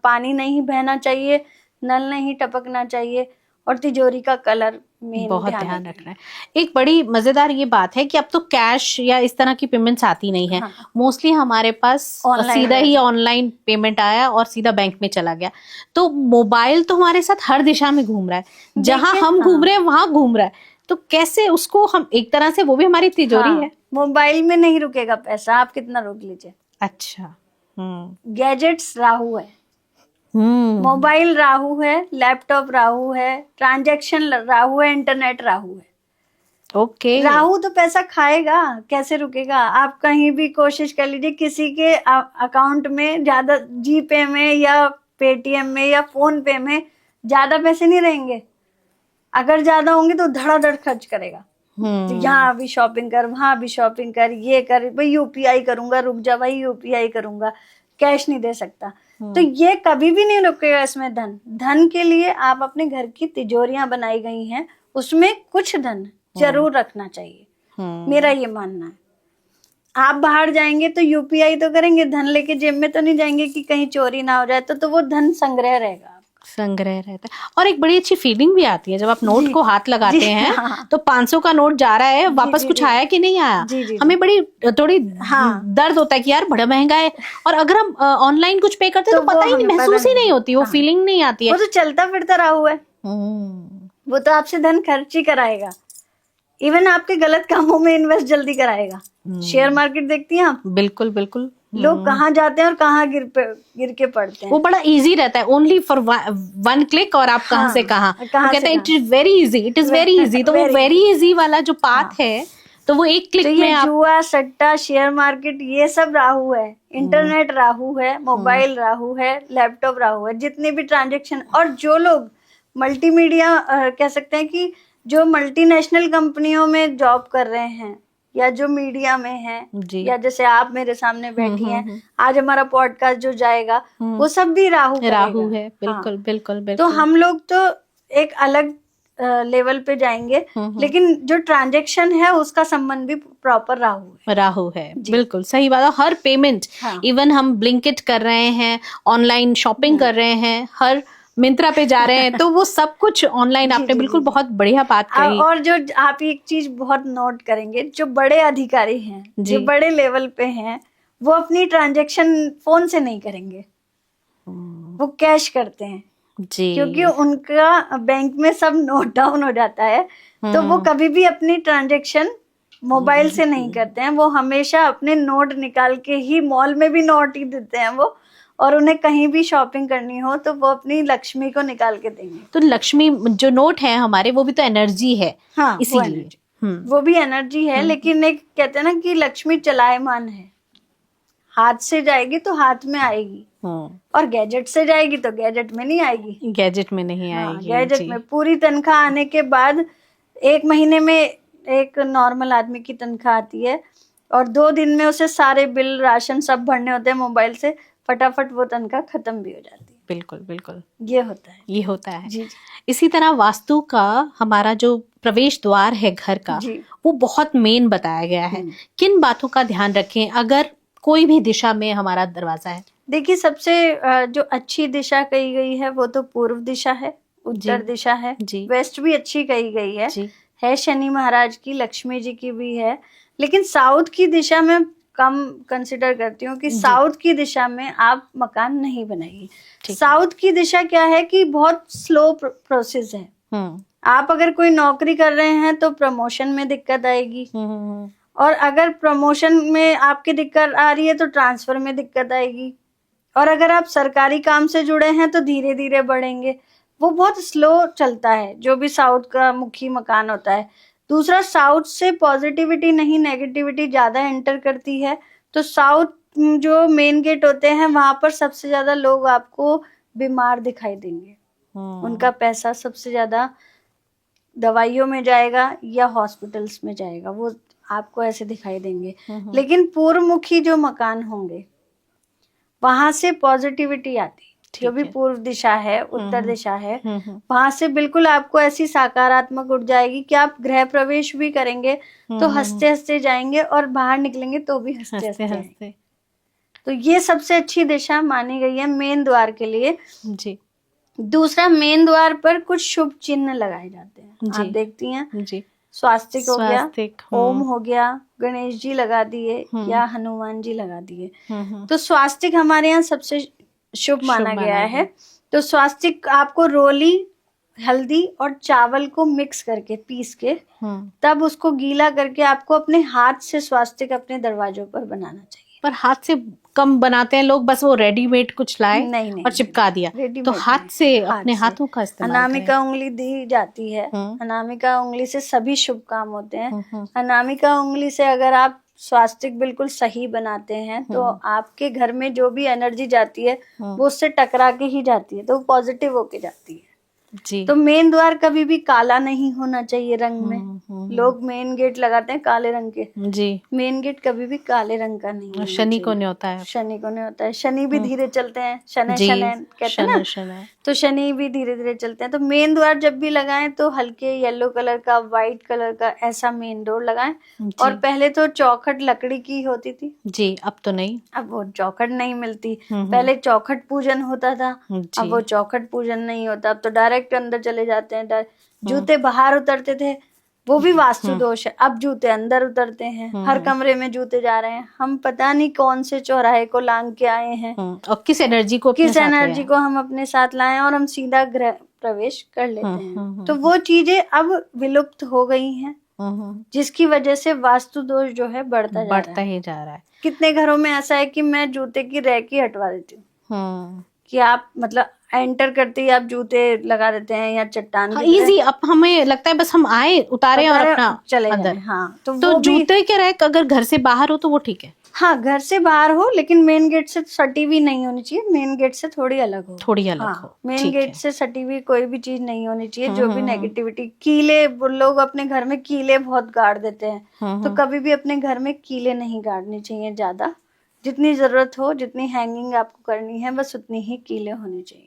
पानी नहीं बहना चाहिए, नल नहीं टपकना चाहिए, और तिजोरी का कलर बहुत ध्यान रखना है। एक बड़ी मजेदार ये बात है कि अब तो कैश या इस तरह की पेमेंट्स आती नहीं है, मोस्टली हमारे पास सीधा ही ऑनलाइन पेमेंट आया और सीधा बैंक में चला गया। तो मोबाइल तो हमारे साथ हर दिशा में घूम रहा है, जहां हम घूम रहे हैं वहां घूम रहा है, तो कैसे उसको हम एक तरह से, वो भी हमारी तिजोरी है। मोबाइल में नहीं रुकेगा पैसा, आप कितना रोक लीजिए। अच्छा, गैजेट्स राहु है, मोबाइल राहु है, लैपटॉप राहु है, ट्रांजैक्शन राहु है, इंटरनेट राहु है। ओके, राहु तो पैसा खाएगा, कैसे रुकेगा? आप कहीं भी कोशिश कर लीजिए, किसी के अकाउंट में ज्यादा, जीपे में या पेटीएम में या फोन पे में ज्यादा पैसे नहीं रहेंगे। अगर ज्यादा होंगे तो धड़ाधड़ खर्च करेगा, यहाँ भी शॉपिंग कर, वहां भी शॉपिंग कर, ये कर, भाई यूपीआई करूंगा, रुक जा भाई यूपीआई करूंगा, कैश नहीं दे सकता। तो ये कभी भी नहीं रुकेगा इसमें धन के लिए आप अपने घर की तिजोरियां बनाई गई हैं, उसमें कुछ धन जरूर रखना चाहिए, मेरा ये मानना है। आप बाहर जाएंगे तो यूपीआई तो करेंगे, धन लेके जेब में तो नहीं जाएंगे कि कहीं चोरी ना हो जाए, तो वो धन संग्रह रहेगा, संग्रह रहता है। और एक बड़ी अच्छी फीलिंग भी आती है जब आप नोट को हाथ लगाते हैं, तो 500 का नोट जा रहा है, वापस कुछ आया कि नहीं आया, हमें बड़ी थोड़ी दर्द होता है कि यार बड़ा महंगा है। और अगर हम ऑनलाइन कुछ पे करते हैं तो पता ही नहीं, महसूस ही नहीं होती, वो फीलिंग नहीं आती है। वो तो चलता फिरता रहा हुआ है, वो तो आपसे धन खर्च ही कराएगा, इवन आपके गलत कामों में इन्वेस्ट जल्दी कराएगा। शेयर मार्केट देखती हैं आप? बिल्कुल बिल्कुल, लोग कहाँ जाते हैं और कहाँ गिर के पड़ते हैं। वो बड़ा इजी रहता है, ओनली फॉर 1 क्लिक, और आप कहाँ से कहाँ, कहते हैं it is very easy, it is very easy. तो वो वेरी इजी वाला जो पाथ है, तो वो एक क्लिक में आप, जुआ, सट्टा, शेयर मार्केट, ये सब राहु है, इंटरनेट राहु है, मोबाइल राहु है, लैपटॉप राहु है, जितने भी ट्रांजेक्शन। और जो लोग मल्टीमीडिया कह सकते हैं कि जो मल्टीनेशनल कंपनियों में जॉब कर रहे हैं, या जो मीडिया में है, या जैसे आप मेरे सामने बैठी हैं, आज हमारा पॉडकास्ट जो जाएगा वो सब भी राहु है। बिल्कुल बिल्कुल बिल्कुल। तो हम लोग तो एक अलग लेवल पे जाएंगे, लेकिन जो ट्रांजैक्शन है उसका संबंध भी प्रॉपर राहु है। जी। बिल्कुल सही बात है। हर पेमेंट, इवन हम ब्लिंकिट कर रहे हैं, ऑनलाइन शॉपिंग कर रहे हैं, हर मिंत्रा पे जा रहे हैं, तो वो सब कुछ ऑनलाइन। आपने बिल्कुल बहुत बढ़िया बात कही। और जो आप एक चीज बहुत नोट करेंगे, जो बड़े अधिकारी हैं, जो बड़े लेवल पे हैं, वो अपनी ट्रांजैक्शन फोन से नहीं करेंगे, वो कैश करते हैं जी, क्योंकि उनका बैंक में सब नोट डाउन हो जाता है। तो वो कभी भी अपनी ट्रांजैक्शन मोबाइल से नहीं करते हैं, वो हमेशा अपने नोट निकाल के ही, मॉल में भी नोट ही देते हैं वो, और उन्हें कहीं भी शॉपिंग करनी हो तो वो अपनी लक्ष्मी को निकाल के देंगे। तो लक्ष्मी जो नोट है हमारे, वो भी तो एनर्जी है। हाँ, इसीलिए वो भी एनर्जी है, लेकिन एक कहते हैं ना कि लक्ष्मी चलायमान है, हाथ से जाएगी तो हाथ में आएगी, और गैजेट से जाएगी तो गैजेट में नहीं आएगी। गैजेट में नहीं आएगी। गैजेट में पूरी तनख्वाह आने के बाद 1 महीने में एक नॉर्मल आदमी की तनख्वाह आती है, और 2 दिन में उसे सारे बिल राशन सब भरने होते हैं मोबाइल से, फटाफट वो तनख्वाह खत्म भी हो जाती है। बिल्कुल बिल्कुल, ये होता है जी। इसी तरह वास्तु का हमारा जो प्रवेश द्वार है घर का, वो बहुत मेन बताया गया है। किन बातों का ध्यान रखें अगर कोई भी दिशा में हमारा दरवाजा है? देखिए, सबसे जो अच्छी दिशा कही गई है वो तो पूर्व दिशा है, उत्तर दिशा है, वेस्ट भी अच्छी कही गई है शनि महाराज की, लक्ष्मी जी की भी है, लेकिन साउथ की दिशा में कम कंसिडर करती हूँ कि साउथ की दिशा में आप मकान नहीं बनाइए। साउथ की दिशा क्या है कि बहुत स्लो प्रोसेस है। आप अगर कोई नौकरी कर रहे हैं तो प्रमोशन में दिक्कत आएगी, और अगर प्रमोशन में आपकी दिक्कत आ रही है तो ट्रांसफर में दिक्कत आएगी, और अगर आप सरकारी काम से जुड़े हैं तो धीरे धीरे बढ़ेंगे। वो बहुत स्लो चलता है जो भी साउथ का मुखी मकान होता है। दूसरा, साउथ से पॉजिटिविटी नहीं नेगेटिविटी ज्यादा एंटर करती है, तो साउथ जो मेन गेट होते हैं वहां पर सबसे ज्यादा लोग आपको बीमार दिखाई देंगे। उनका पैसा सबसे ज्यादा दवाइयों में जाएगा या हॉस्पिटल्स में जाएगा, वो आपको ऐसे दिखाई देंगे। लेकिन पूर्वमुखी जो मकान होंगे वहां से पॉजिटिविटी आती, जो भी पूर्व दिशा है, उत्तर दिशा है, वहां से बिल्कुल आपको ऐसी सकारात्मक ऊर्जा आएगी कि आप गृह प्रवेश भी करेंगे तो हंसते हंसते जाएंगे, और बाहर निकलेंगे तो भी हंसते हंसते। तो ये सबसे अच्छी दिशा मानी गई है मेन द्वार के लिए जी। दूसरा, मेन द्वार पर कुछ शुभ चिन्ह लगाए जाते हैं, आप देखती हैं जी। स्वास्तिक हो गया, ओम हो गया, गणेश जी लगा दिए या हनुमान जी लगा दिए। तो स्वास्तिक हमारे यहाँ सबसे शुभ माना गया है। तो स्वास्तिक आपको रोली, हल्दी और चावल को मिक्स करके पीस के तब उसको गीला करके आपको अपने हाथ से स्वास्तिक अपने दरवाजों पर बनाना चाहिए। पर हाथ से कम बनाते हैं लोग, बस वो रेडीमेड कुछ लाए नहीं, और चिपका दिया। तो हाथ से अपने हाथों का इस्तेमाल अनामिका उंगली दी जाती है। अनामिका उंगली से सभी शुभ काम होते हैं। अनामिका उंगली से अगर आप स्वास्तिक बिल्कुल सही बनाते हैं तो आपके घर में जो भी एनर्जी जाती है वो उससे टकरा के ही जाती है, तो वो पॉजिटिव होके जाती है जी। तो मेन द्वार कभी भी काला नहीं होना चाहिए रंग में। लोग मेन गेट लगाते हैं काले रंग के जी। मेन गेट कभी भी काले रंग का नहीं। शनि को नहीं होता है, शनि को नहीं होता है। शनि भी धीरे चलते हैं, शनै कहते हैं ना, तो शनि भी धीरे धीरे चलते हैं। तो मेन द्वार जब भी लगाएं तो हल्के येलो कलर का, व्हाइट कलर का ऐसा मेन डोर लगाएं। और पहले तो चौखट लकड़ी की होती थी जी, अब तो नहीं, अब वो चौखट नहीं मिलती। पहले चौखट पूजन होता था, अब वो चौखट पूजन नहीं होता, अब तो डायरेक्ट अंदर चले जाते हैं। जूते बाहर उतरते थे, वो भी वास्तु दोष है। अब जूते अंदर उतरते हैं, हर कमरे में जूते जा रहे हैं। हम पता नहीं कौन से चौराहे को लांग के आए हैं और किस एनर्जी को हम अपने साथ लाए और हम सीधा गृह प्रवेश कर लेते हैं। तो वो चीजें अब विलुप्त हो गई हैं, जिसकी वजह से वास्तु दोष जो है बढ़ता ही जा रहा है। कितने घरों में ऐसा है कि मैं जूते की रैक ही हटवा देती हूँ कि आप मतलब एंटर करते ही आप जूते लगा देते हैं या चट्टान इजी। अब हमें लगता है बस हम आए, उतारे और अपना चले अंदर। हाँ, तो जूते के रैक अगर घर से बाहर हो तो वो ठीक है। हाँ, घर से बाहर हो, लेकिन मेन गेट से सटी हुई नहीं होनी चाहिए। मेन गेट से थोड़ी अलग हो। मेन गेट से सटी हुई कोई भी चीज नहीं होनी चाहिए। जो भी नेगेटिविटी, कीले, लोग अपने घर में कीले बहुत गाड़ देते हैं, तो कभी भी अपने घर में कीले नहीं गाड़ने चाहिए ज्यादा। जितनी जरूरत हो, जितनी हैंगिंग आपको करनी है, बस उतनी ही कीले होनी चाहिए।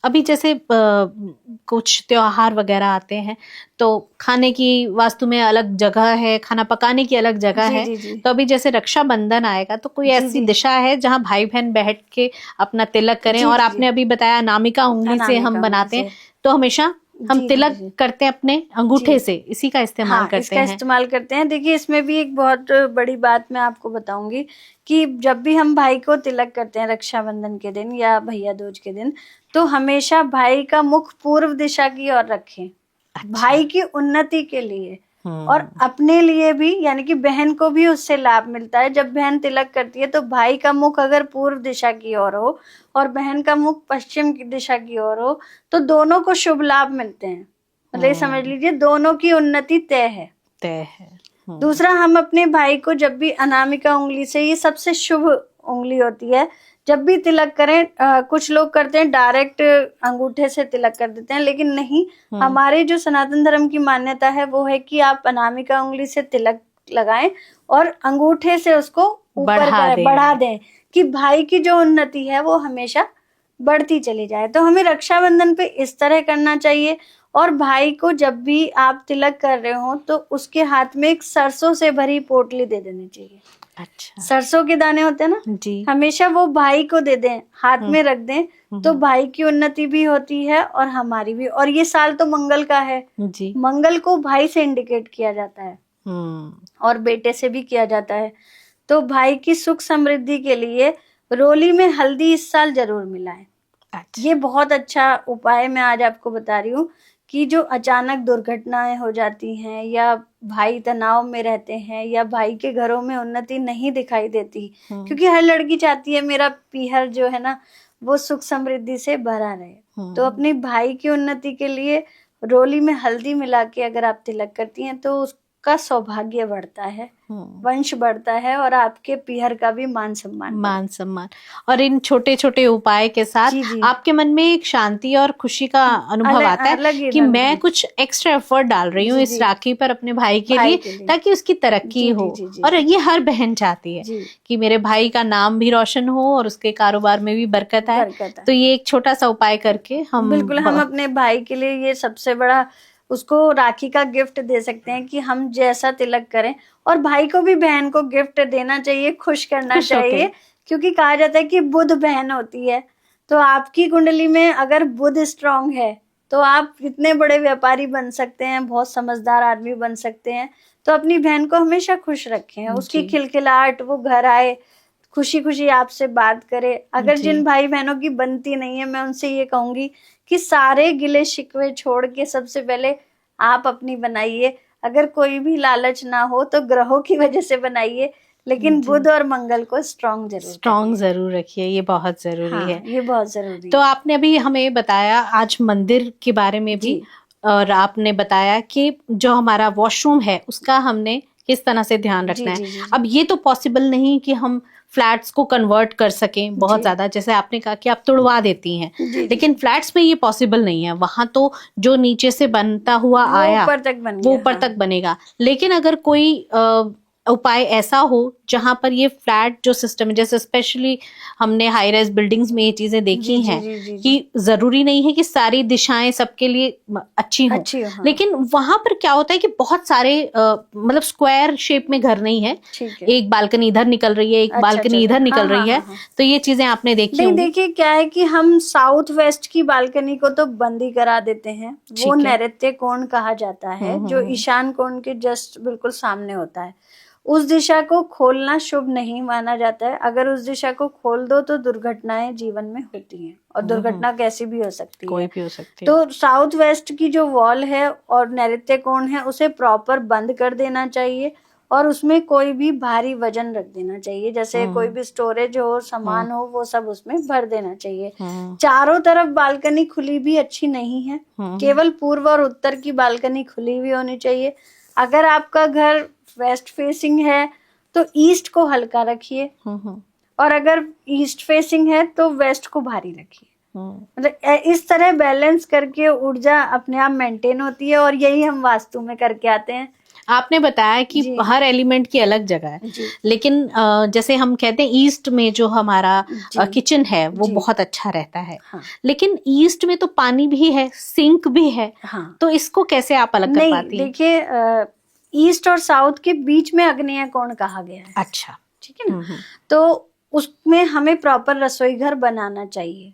अभी जैसे कुछ त्योहार वगैरह आते हैं तो खाने की वास्तु में अलग जगह है, खाना पकाने की अलग जगह जी है। जी जी तो अभी जैसे रक्षाबंधन आएगा तो कोई जी ऐसी जी दिशा है जहां भाई बहन बैठ के अपना तिलक करें? जी और जी आपने जी अभी बताया अनामिका उंगली से अनामिका हम उंगली बनाते हैं, से। तो हमेशा हम जी जी तिलक जी करते हैं अपने जी अंगूठे से, इसी का इस्तेमाल हाँ, करते इसका हैं। इस्तेमाल करते हैं। देखिए, इसमें भी एक बहुत बड़ी बात मैं आपको बताऊंगी कि जब भी हम भाई को तिलक करते हैं रक्षाबंधन के दिन या भैया दूज के दिन, तो हमेशा भाई का मुख पूर्व दिशा की ओर रखें, अच्छा। भाई की उन्नति के लिए और हम्म। अपने लिए भी, यानी कि बहन को भी उससे लाभ मिलता है। जब बहन तिलक करती है तो भाई का मुख अगर पूर्व दिशा की ओर हो और बहन का मुख पश्चिम की दिशा की ओर हो तो दोनों को शुभ लाभ मिलते हैं। मतलब ये समझ लीजिए दोनों की उन्नति तय है। तय है। दूसरा, हम अपने भाई को जब भी अनामिका उंगली से, ये सबसे शुभ उंगली होती है, जब भी तिलक करें, कुछ लोग करते हैं डायरेक्ट अंगूठे से तिलक कर देते हैं, लेकिन नहीं, हमारे जो सनातन धर्म की मान्यता है वो है कि आप अनामिका उंगली से तिलक लगाएं और अंगूठे से उसको ऊपर बढ़ा दें कि भाई की जो उन्नति है वो हमेशा बढ़ती चली जाए। तो हमें रक्षाबंधन पे इस तरह करना चाहिए। और भाई को जब भी आप तिलक कर रहे हो तो उसके हाथ में एक सरसों से भरी पोटली दे देनी चाहिए। अच्छा। सरसों के दाने होते हैं ना जी। हमेशा वो भाई को दे दें, हाथ में रख दें, तो भाई की उन्नति भी होती है और हमारी भी। और ये साल तो मंगल का है जी। मंगल को भाई से इंडिकेट किया जाता है और बेटे से भी किया जाता है। तो भाई की सुख समृद्धि के लिए रोली में हल्दी इस साल जरूर मिलाएं। अच्छा। ये बहुत अच्छा उपाय मैं आज आपको बता रही हूँ कि जो अचानक दुर्घटनाएं हो जाती हैं या भाई तनाव में रहते हैं या भाई के घरों में उन्नति नहीं दिखाई देती, क्योंकि हर लड़की चाहती है मेरा पीहर जो है ना वो सुख समृद्धि से भरा रहे। तो अपने भाई की उन्नति के लिए रोली में हल्दी मिला के अगर आप तिलक करती हैं तो उसका सौभाग्य बढ़ता है, वंश बढ़ता है और आपके पीहर का भी मान सम्मान। और इन छोटे छोटे उपाय के साथ जी जी आपके मन में एक शांति और खुशी का अनुभव आता है कि मैं कुछ एक्स्ट्रा एफर्ट डाल रही हूँ इस राखी पर अपने भाई के लिए ताकि उसकी तरक्की हो। और ये हर बहन चाहती है कि मेरे भाई का नाम भी रोशन हो और उसके कारोबार में भी बरकत आए। तो ये एक छोटा सा उपाय करके हम बिल्कुल हम अपने भाई के लिए ये सबसे बड़ा उसको राखी का गिफ्ट दे सकते हैं कि हम जैसा तिलक करें। और भाई को भी बहन को गिफ्ट देना चाहिए, खुश करना चाहिए, क्योंकि कहा जाता है कि बुध बहन होती है। तो आपकी कुंडली में अगर बुध स्ट्रांग है तो आप इतने बड़े व्यापारी बन सकते हैं, बहुत समझदार आदमी बन सकते हैं। तो अपनी बहन को हमेशा खुश रखें, उसकी खिलखिलाहट, वो घर आए खुशी खुशी आपसे बात करे। अगर जिन भाई बहनों की बनती नहीं है, मैं उनसे ये कहूंगी कि सारे गिले शिकवे छोड़ के सबसे पहले आप अपनी बनाइए। अगर कोई भी लालच ना हो तो ग्रहों की वजह से बनाइए, लेकिन बुध और मंगल को स्ट्रांग जरूर रखिए। ये बहुत जरूरी है। ये बहुत जरूरी तो आपने अभी हमें बताया आज मंदिर के बारे में भी, और आपने बताया कि जो हमारा वॉशरूम है उसका हमने किस तरह से ध्यान रखना है। अब ये तो पॉसिबल नहीं कि हम फ्लैट्स को कन्वर्ट कर सकें बहुत ज्यादा, जैसे आपने कहा कि आप तुड़वा देती हैं, लेकिन फ्लैट्स में ये पॉसिबल नहीं है। वहां तो जो नीचे से बनता हुआ आया वो ऊपर तक बनेगा। लेकिन अगर कोई उपाय ऐसा हो जहां पर ये फ्लैट जो सिस्टम है, जैसे स्पेशली हमने हाई राइज बिल्डिंग्स में ये चीजें देखी हैं कि जरूरी नहीं है कि सारी दिशाएं सबके लिए अच्छी हो, लेकिन वहां पर क्या होता है कि बहुत सारे मतलब स्क्वायर शेप में घर नहीं है, एक बालकनी इधर निकल रही है, एक बालकनी इधर निकल रही है। तो ये चीजें आपने देखी होंगी। देखिए क्या है कि हम साउथ वेस्ट की बालकनी को तो बंद ही करा देते हैं, वो नैऋत्य कोण कहा जाता है, जो ईशान कोण के जस्ट बिल्कुल सामने होता है। उस दिशा को खोलना शुभ नहीं माना जाता है। अगर उस दिशा को खोल दो तो दुर्घटनाएं जीवन में होती हैं, और दुर्घटना कैसी भी हो सकती है, कोई भी हो सकती है। तो साउथ वेस्ट की जो वॉल है और नैऋत्य कोण है उसे प्रॉपर बंद कर देना चाहिए, और उसमें कोई भी भारी वजन रख देना चाहिए, जैसे कोई भी स्टोरेज हो, सामान हो, वो सब उसमें भर देना चाहिए। चारों तरफ बालकनी खुली भी अच्छी नहीं है, केवल पूर्व और उत्तर की बालकनी खुली हुई होनी चाहिए। अगर आपका घर वेस्ट फेसिंग है तो ईस्ट को हल्का रखिए, और अगर ईस्ट फेसिंग है तो वेस्ट को भारी रखिए। मतलब इस तरह बैलेंस करके ऊर्जा अपने आप मेंटेन होती है, और यही हम वास्तु में करके आते हैं। आपने बताया कि जी। हर एलिमेंट की अलग जगह है, जी लेकिन जैसे हम कहते हैं ईस्ट में जो हमारा जी किचन है वो जी बहुत अच्छा रहता है, हाँ लेकिन ईस्ट में तो पानी भी है, सिंक भी है, हाँ। तो इसको कैसे आप अलग कर नहीं पाती हैं? देखिए, ईस्ट और साउथ के बीच में आग्नेय कोण कहा गया है, अच्छा। ठीक है ना। तो उसमें हमें प्रॉपर रसोई घर बनाना चाहिए।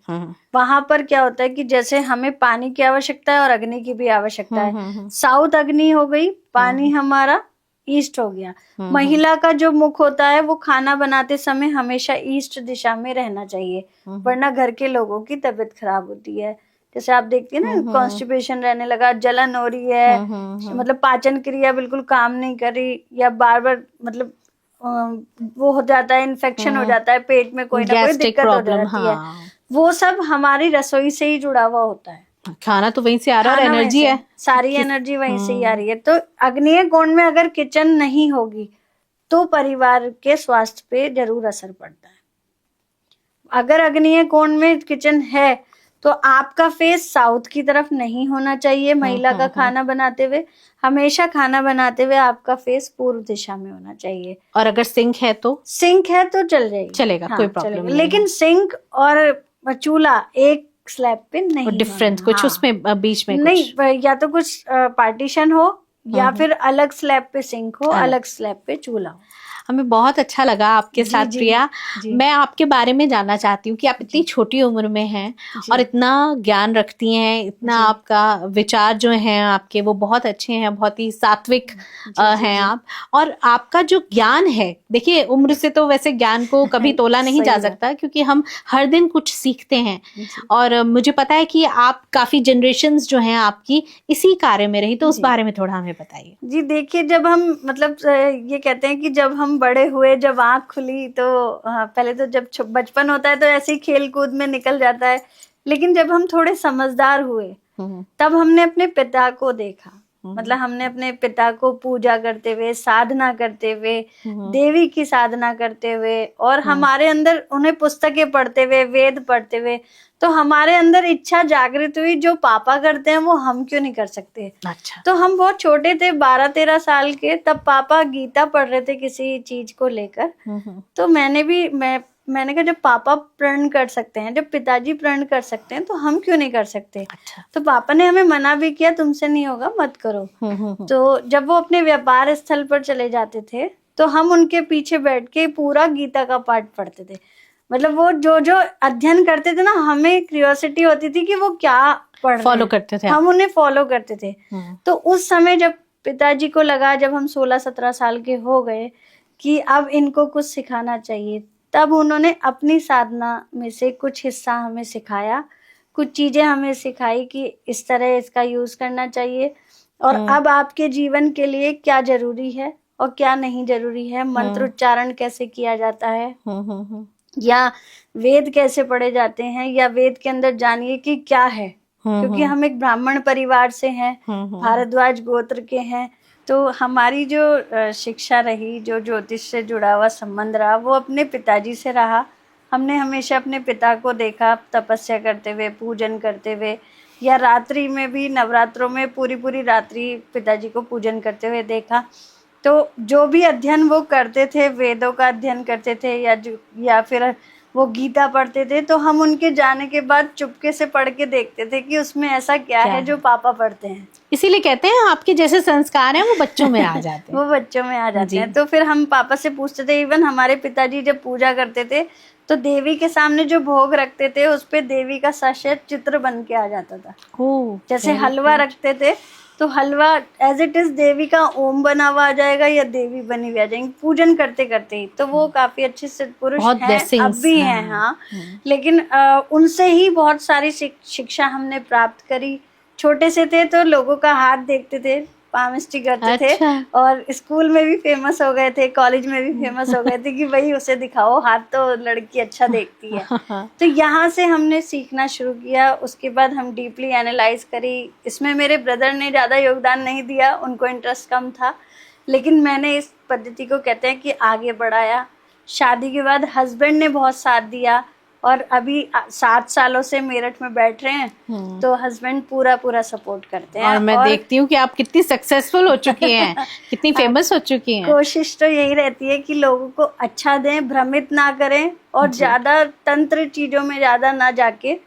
वहां पर क्या होता है कि जैसे हमें पानी की आवश्यकता है और अग्नि की भी आवश्यकता है। साउथ अग्नि हो गई, पानी हमारा ईस्ट हो गया। महिला का जो मुख होता है वो खाना बनाते समय हमेशा ईस्ट दिशा में रहना चाहिए, वरना घर के लोगों की तबीयत खराब होती है। जैसे आप देखती है ना, कॉन्स्टिपेशन रहने लगा, जलन हो रही है, मतलब पाचन क्रिया बिल्कुल काम नहीं कर रही, या बार बार मतलब वो हो जाता है, इन्फेक्शन हो जाता है, पेट में कोई ना कोई गैस्ट्रिक दिक्कत हो प्रॉब्लम, जाती है। वो सब हमारी रसोई से ही जुड़ा हुआ होता है। खाना तो वहीं से आ रहा है और खाना वहीं एनर्जी से, है, सारी एनर्जी वहीं से ही आ रही है। तो आग्नेय कोण में अगर किचन नहीं होगी तो परिवार के स्वास्थ्य पे जरूर असर पड़ता है। अगर आग्नेय कोण में किचन है तो आपका फेस साउथ की तरफ नहीं होना चाहिए। महिला का खाना बनाते हुए हमेशा खाना बनाते हुए आपका फेस पूर्व दिशा में होना चाहिए। और अगर सिंक है तो? सिंक है तो चल जाएगी, चलेगा, हाँ, कोई प्रॉब्लम नहीं, लेकिन सिंक और चूल्हा एक स्लैब पे नहीं डिफरेंस होना, कुछ हाँ, उसमें बीच में नहीं, कुछ या तो कुछ पार्टीशन हो या फिर अलग स्लैब पे सिंक हो, अलग स्लैब पे चूल्हा हो। हमें बहुत अच्छा लगा आपके जी, साथ जी, प्रिया। जी। मैं आपके बारे में जानना चाहती हूँ कि आप इतनी छोटी उम्र में हैं और इतना ज्ञान रखती हैं, इतना आपका विचार जो हैं आपके वो बहुत अच्छे हैं, बहुत ही सात्विक हैं आप। और आपका जो ज्ञान है, देखिए उम्र से तो वैसे ज्ञान को कभी तोला नहीं जा सकता, क्योंकि हम हर दिन कुछ सीखते हैं। और मुझे पता है कि आप काफी जनरेशन्स जो हैं आपकी इसी कार्य में रही, तो उस बारे में थोड़ा हमें बताइए। जी देखिए, जब हम मतलब ये कहते हैं कि जब हम बड़े हुए, जब आंख खुली, तो पहले तो जब बचपन होता है तो ऐसे ही खेल कूद में निकल जाता है, लेकिन जब हम थोड़े समझदार हुए तब हमने अपने पिता को देखा। मतलब हमने अपने पिता को पूजा करते हुए, साधना करते हुए, देवी की साधना करते हुए, और हमारे अंदर उन्हें पुस्तकें पढ़ते हुए, वेद पढ़ते हुए, तो हमारे अंदर इच्छा जागृत हुई, जो पापा करते हैं वो हम क्यों नहीं कर सकते। अच्छा। तो हम बहुत छोटे थे, 12-13 साल के, तब पापा गीता पढ़ रहे थे किसी चीज को लेकर। तो मैंने कहा जब पापा प्रण कर सकते हैं, जब पिताजी प्रण कर सकते हैं, तो हम क्यों नहीं कर सकते। अच्छा। तो पापा ने हमें मना भी किया, तुमसे नहीं होगा, मत करो। तो जब वो अपने व्यापार स्थल पर चले जाते थे तो हम उनके पीछे बैठ के पूरा गीता का पाठ पढ़ते थे। मतलब वो जो जो अध्ययन करते थे ना, हमें क्यूरियोसिटी होती थी कि वो क्या पढ़ रहे हैं, फॉलो करते थे, हम उन्हें फॉलो करते थे। तो उस समय जब पिताजी को लगा, जब हम 16-17 साल के हो गए, कि अब इनको कुछ सिखाना चाहिए, तब उन्होंने अपनी साधना में से कुछ हिस्सा हमें सिखाया, कुछ चीजें हमें सिखाई कि इस तरह इसका यूज करना चाहिए, और अब आपके जीवन के लिए क्या जरूरी है और क्या नहीं जरूरी है, मंत्र उच्चारण कैसे किया जाता है, या वेद कैसे पढ़े जाते हैं, या वेद के अंदर जानिए कि क्या है। क्योंकि हम एक ब्राह्मण परिवार से हैं, भारद्वाज गोत्र के हैं, तो हमारी जो शिक्षा रही, जो ज्योतिष से जुड़ा हुआ संबंध रहा, वो अपने पिताजी से रहा। हमने हमेशा अपने पिता को देखा तपस्या करते हुए, पूजन करते हुए, या रात्रि में भी, नवरात्रों में पूरी पूरी रात्रि पिताजी को पूजन करते हुए देखा। तो जो भी अध्ययन वो करते थे, वेदों का अध्ययन करते थे, या फिर वो गीता पढ़ते थे, तो हम उनके जाने के बाद चुपके से पढ़ के देखते थे कि उसमें ऐसा क्या है जो पापा पढ़ते हैं। इसीलिए कहते हैं आपके जैसे संस्कार हैं वो बच्चों में आ जाते हैं। वो बच्चों में आ जाते हैं। तो फिर हम पापा से पूछते थे। इवन हमारे पिताजी जब पूजा करते थे तो देवी के सामने जो भोग रखते थे उस पे देवी का साक्षात चित्र बन के आ जाता था। जैसे हलवा रखते थे तो हलवा एज इट इज देवी का ओम बना हुआ आ जाएगा या देवी बनी हुई आ जाएंगी पूजन करते करते ही। तो वो काफी अच्छे सत्पुरुष हैं, अब भी हैं। हाँ, लेकिन उनसे ही बहुत सारी शिक्षा हमने प्राप्त करी। छोटे से थे तो लोगों का हाथ देखते थे, पामिस्ट्री करते थे, और स्कूल में भी फेमस हो गए थे, कॉलेज में भी फेमस हो गए थे कि भाई उसे दिखाओ हाथ, तो लड़की अच्छा देखती है। तो यहाँ से हमने सीखना शुरू किया। उसके बाद हम डीपली एनालाइज करी। इसमें मेरे ब्रदर ने ज़्यादा योगदान नहीं दिया, उनको इंटरेस्ट कम था, लेकिन मैंने इस पद्धति को कहते हैं कि आगे बढ़ाया। शादी के बाद हस्बैंड ने बहुत साथ दिया, और अभी 7 सालों से मेरठ में बैठ रहे हैं, तो हस्बैंड पूरा पूरा सपोर्ट करते हैं। और मैं देखती हूँ कि आप कितनी सक्सेसफुल हो चुकी हैं, कितनी फेमस हो चुकी हैं। कोशिश तो यही रहती है कि लोगों को अच्छा दें, भ्रमित ना करें, और ज्यादा तंत्र चीजों में ज्यादा ना जाके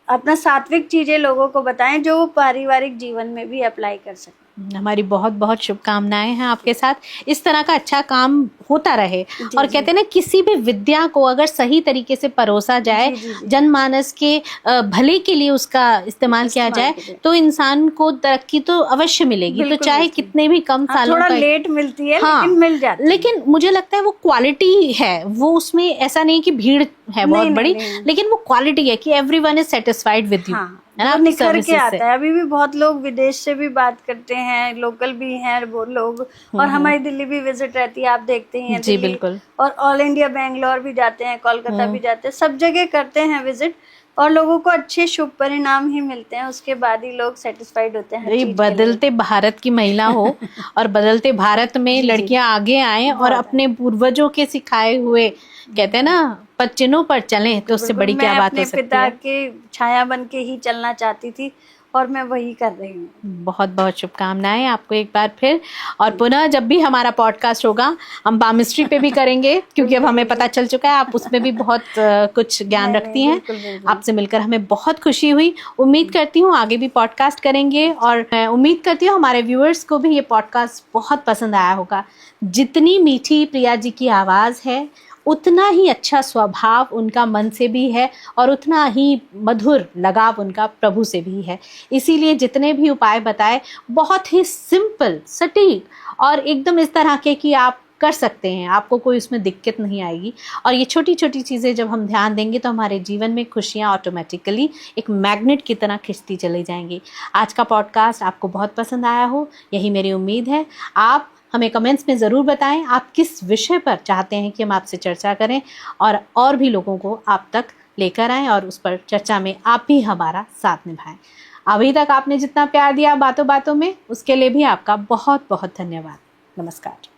अपना सात्विक चीजें लोगों को बताएं, जो वो पारिवारिक जीवन में भी अप्लाई कर सकें। हमारी बहुत बहुत शुभकामनाएं हैं आपके साथ, इस तरह का अच्छा काम होता रहे। और कहते हैं ना, किसी भी विद्या को अगर सही तरीके से परोसा जाए, जनमानस के भले के लिए उसका इस्तेमाल किया जाए, तो इंसान को तरक्की तो अवश्य मिलेगी। तो चाहे कितने भी कम सालों थोड़ा लेट मिलती है, हाँ, लेकिन मिल जाती है। लेकिन मुझे लगता है वो क्वालिटी है, वो उसमें ऐसा नहीं कि भीड़ है बहुत बड़ी, लेकिन वो क्वालिटी है कि everyone is satisfied with you, है ना, निखर के आता है। अभी भी बहुत लोग विदेश से भी बात करते हैं, लोकल भी हैं वो लोग, और हमारी दिल्ली भी विजिट रहती है, आप देखते ही हैं। जी बिल्कुल। और ऑल इंडिया बेंगलोर भी जाते हैं, कोलकाता भी जाते हैं, सब जगह करते हैं विजिट, और लोगों को अच्छे शुभ परिणाम ही मिलते हैं, उसके बाद ही लोग सेटिस्फाइड होते हैं। ये बदलते भारत की महिला हो और बदलते भारत में लड़कियां आगे आए और अपने पूर्वजों के सिखाए हुए, कहते हैं ना, पच्चिनों पर चलें, तो उससे बड़ी क्या बात हो सकती है। मैं अपने पिता के छाया बन के ही चलना चाहती थी, और मैं वही कर रही हूँ। बहुत बहुत शुभकामनाएं आपको एक बार फिर। और पुनः जब भी हमारा पॉडकास्ट होगा, हम पामिस्ट्री पे भी करेंगे, क्योंकि अब हमें पता चल चुका है आप उसमें भी बहुत कुछ ज्ञान रखती हैं। आपसे मिलकर हमें बहुत खुशी हुई। उम्मीद करती हूँ आगे भी पॉडकास्ट करेंगे, और मैं उम्मीद करती हूँ हमारे व्यूअर्स को भी ये पॉडकास्ट बहुत पसंद आया होगा। जितनी मीठी प्रिया जी की आवाज़ है, उतना ही अच्छा स्वभाव उनका मन से भी है, और उतना ही मधुर लगाव उनका प्रभु से भी है। इसीलिए जितने भी उपाय बताए, बहुत ही सिंपल, सटीक, और एकदम इस तरह के कि आप कर सकते हैं, आपको कोई उसमें दिक्कत नहीं आएगी। और ये छोटी छोटी चीज़ें जब हम ध्यान देंगे, तो हमारे जीवन में खुशियाँ ऑटोमेटिकली एक मैग्नेट की तरह खिंचती चली जाएंगी। आज का पॉडकास्ट आपको बहुत पसंद आया हो, यही मेरी उम्मीद है। आप हमें कमेंट्स में ज़रूर बताएं आप किस विषय पर चाहते हैं कि हम आपसे चर्चा करें, और भी लोगों को आप तक लेकर आएं, और उस पर चर्चा में आप भी हमारा साथ निभाएं। अभी तक आपने जितना प्यार दिया बातों बातों में, उसके लिए भी आपका बहुत बहुत धन्यवाद। नमस्कार।